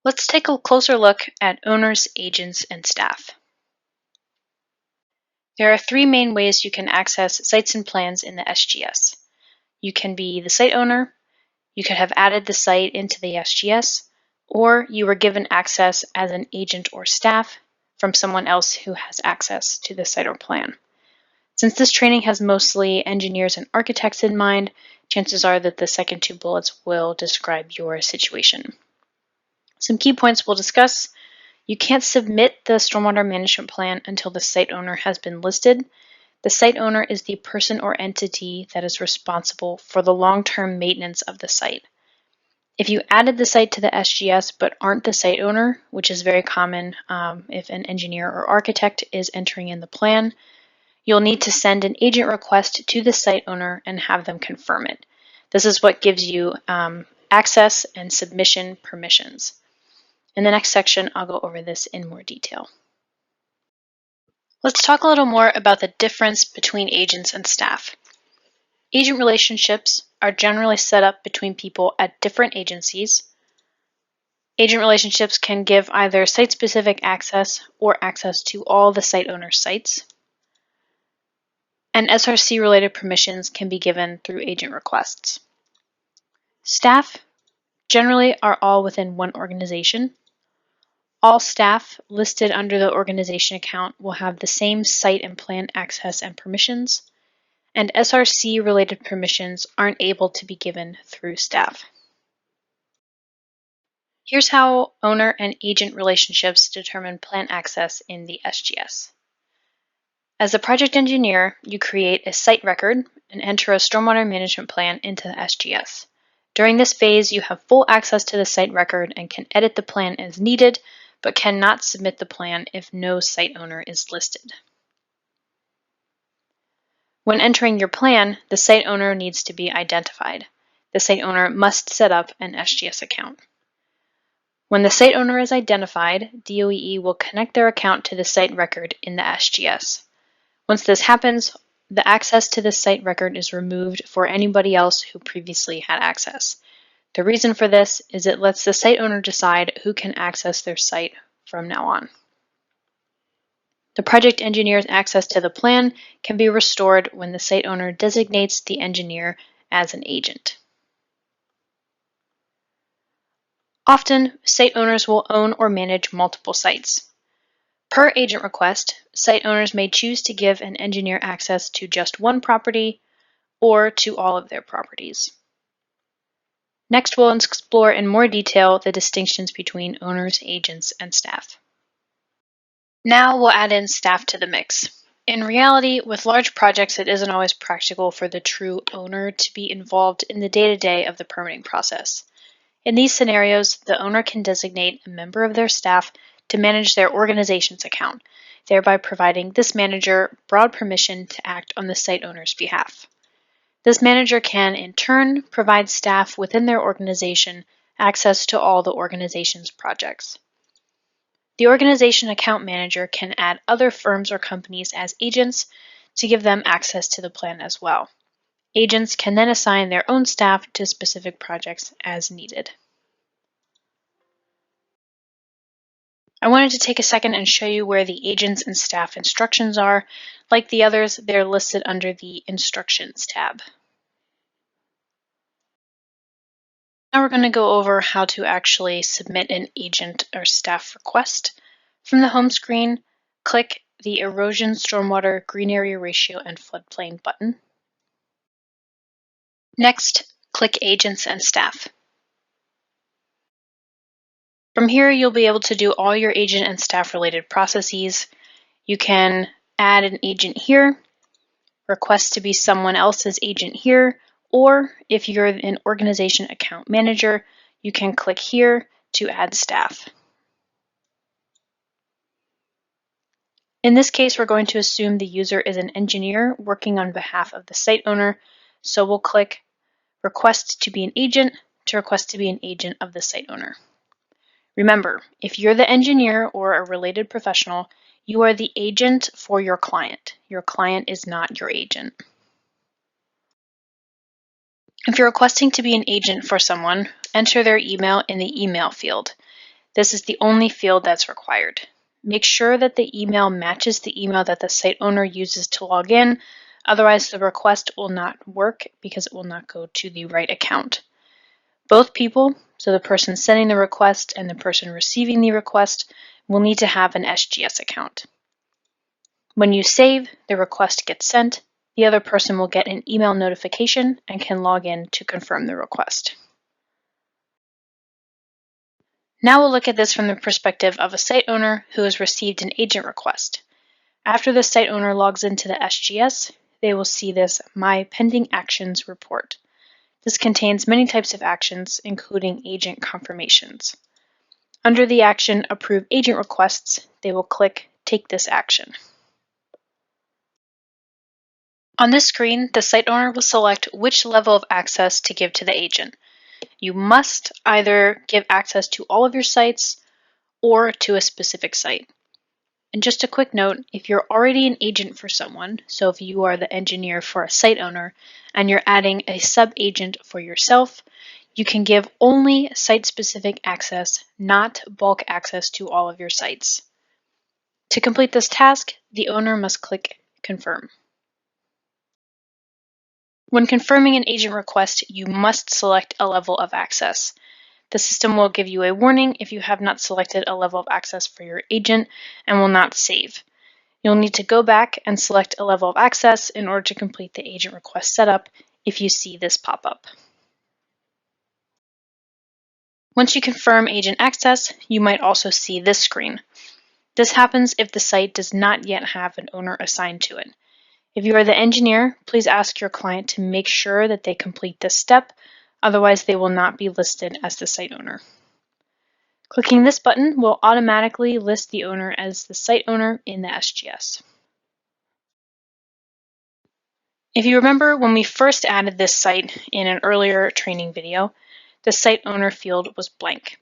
Let's take a closer look at owners, agents, and staff. There are three main ways you can access sites and plans in the SGS. You can be the site owner, you could have added the site into the SGS, or you were given access as an agent or staff from someone else who has access to the site or plan. Since this training has mostly engineers and architects in mind, chances are that the second two bullets will describe your situation. Some key points we'll discuss. You can't submit the stormwater management plan until the site owner has been listed. The site owner is the person or entity that is responsible for the long-term maintenance of the site. If you added the site to the SGS but aren't the site owner, which is very common if an engineer or architect is entering in the plan, you'll need to send an agent request to the site owner and have them confirm it. This is what gives you access and submission permissions. In the next section, I'll go over this in more detail. Let's talk a little more about the difference between agents and staff. Agent relationships are generally set up between people at different agencies. Agent relationships can give either site-specific access or access to all the site owner's sites. And SRC-related permissions can be given through agent requests. Staff generally are all within one organization. All staff listed under the organization account will have the same site and plan access and permissions, and SRC-related permissions aren't able to be given through staff. Here's how owner and agent relationships determine plan access in the SGS. As a project engineer, you create a site record and enter a stormwater management plan into the SGS. During this phase, you have full access to the site record and can edit the plan as needed, but cannot submit the plan if no site owner is listed. When entering your plan, the site owner needs to be identified. The site owner must set up an SGS account. When the site owner is identified, DOE will connect their account to the site record in the SGS. Once this happens, the access to the site record is removed for anybody else who previously had access. The reason for this is it lets the site owner decide who can access their site from now on. The project engineer's access to the plan can be restored when the site owner designates the engineer as an agent. Often, site owners will own or manage multiple sites. Per agent request, site owners may choose to give an engineer access to just one property or to all of their properties. Next, we'll explore in more detail the distinctions between owners, agents, and staff. Now we'll add in staff to the mix. In reality, with large projects, it isn't always practical for the true owner to be involved in the day-to-day of the permitting process. In these scenarios, the owner can designate a member of their staff to manage their organization's account, thereby providing this manager broad permission to act on the site owner's behalf. This manager can, in turn, provide staff within their organization access to all the organization's projects. The organization account manager can add other firms or companies as agents to give them access to the plan as well. Agents can then assign their own staff to specific projects as needed. I wanted to take a second and show you where the agents and staff instructions are. Like the others, they're listed under the Instructions tab. Now we're going to go over how to actually submit an agent or staff request. From the home screen, click the Erosion, Stormwater, Green Area Ratio, and Floodplain button. Next, click Agents and Staff. From here, you'll be able to do all your agent and staff related processes. You can add an agent here, request to be someone else's agent here, or if you're an organization account manager, you can click here to add staff. In this case, we're going to assume the user is an engineer working on behalf of the site owner, so we'll click Request to be an agent to request to be an agent of the site owner. Remember, if you're the engineer or a related professional, you are the agent for your client. Your client is not your agent. If you're requesting to be an agent for someone, enter their email in the email field. This is the only field that's required. Make sure that the email matches the email that the site owner uses to log in, otherwise the request will not work because it will not go to the right account. Both people, so the person sending the request and the person receiving the request, will need to have an SGS account. When you save, the request gets sent, the other person will get an email notification and can log in to confirm the request. Now we'll look at this from the perspective of a site owner who has received an agent request. After the site owner logs into the SGS, they will see this My Pending Actions report. This contains many types of actions, including agent confirmations. Under the action Approve Agent Requests, they will click Take this action. On this screen, the site owner will select which level of access to give to the agent. You must either give access to all of your sites or to a specific site. And just a quick note, if you're already an agent for someone, so if you are the engineer for a site owner and you're adding a sub-agent for yourself, you can give only site-specific access, not bulk access to all of your sites. To complete this task, the owner must click Confirm. When confirming an agent request, you must select a level of access. The system will give you a warning if you have not selected a level of access for your agent and will not save. You'll need to go back and select a level of access in order to complete the agent request setup if you see this pop up. Once you confirm agent access, you might also see this screen. This happens if the site does not yet have an owner assigned to it. If you are the engineer, please ask your client to make sure that they complete this step, otherwise they will not be listed as the site owner. Clicking this button will automatically list the owner as the site owner in the SGS. If you remember when we first added this site in an earlier training video, the site owner field was blank.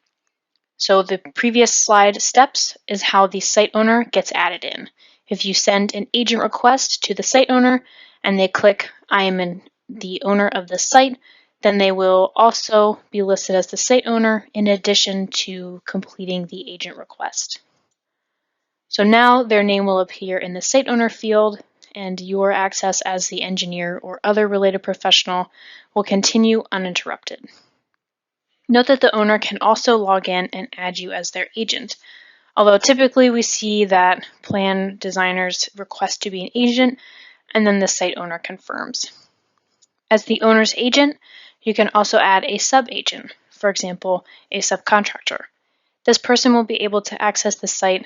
So the previous slide steps is how the site owner gets added in. If you send an agent request to the site owner and they click I am the owner of the site, then they will also be listed as the site owner in addition to completing the agent request. So now their name will appear in the site owner field and your access as the engineer or other related professional will continue uninterrupted. Note that the owner can also log in and add you as their agent. Although typically we see that plan designers request to be an agent and then the site owner confirms. As the owner's agent, you can also add a sub-agent, for example, a subcontractor. This person will be able to access the site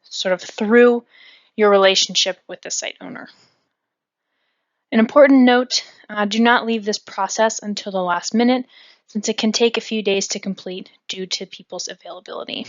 sort of through your relationship with the site owner. An important note, do not leave this process until the last minute, since it can take a few days to complete due to people's availability.